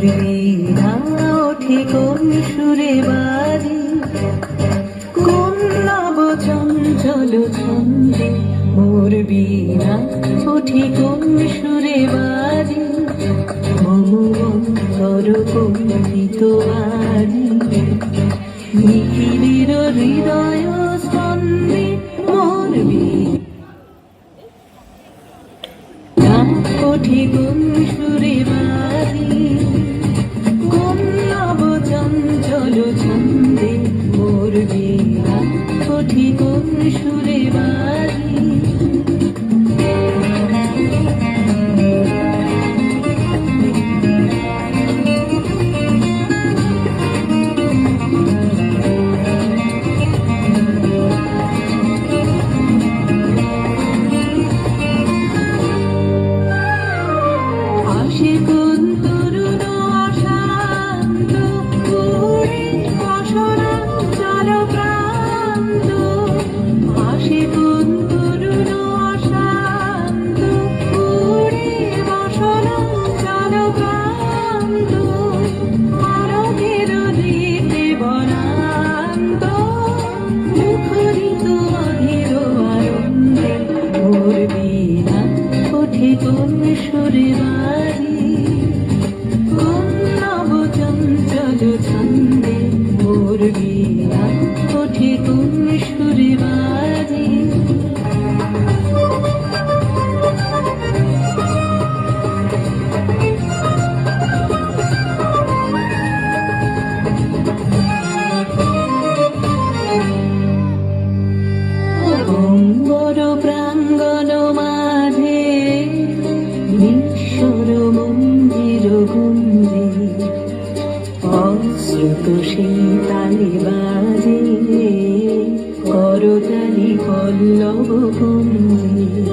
বীণা ওঠে কোন সুরে বাজে, কোন নব চঞ্চল ছন্দে মোর বীণা ওঠে কোন সুরে বাজে, মম অন্তর কম্পিত বাজে, নিখিলের হৃদয় স্পন্দে মোর বীণা ওঠে কোন সুরে বাজে, কোন নব চঞ্চল ছন্দে মোর বীণা ওঠে কোন সুরে বাজে। কোন তরুণ অশান্ত উড়ে অসরাঞ্চল প্রান্ত, আসে কোন তরুণ অশান্ত উড়ে অসরাঞ্চল প্রান্ত, আরবের দিতে বরান্ত, মুখরিত অধীর আনন্দে মোর বীণা ওঠে কোন সুরে বাজে, কোন নব চঞ্চল ছন্দে মোর বীণা ওঠে কোন সুরে বাজে। অম্বর প্রাঙ্গণ মাঝে ঈশ্বর মন্দির গুঞ্জে, অশ্রুত সেই তালে বাজে, করতালি পল্লব কুঞ্জে।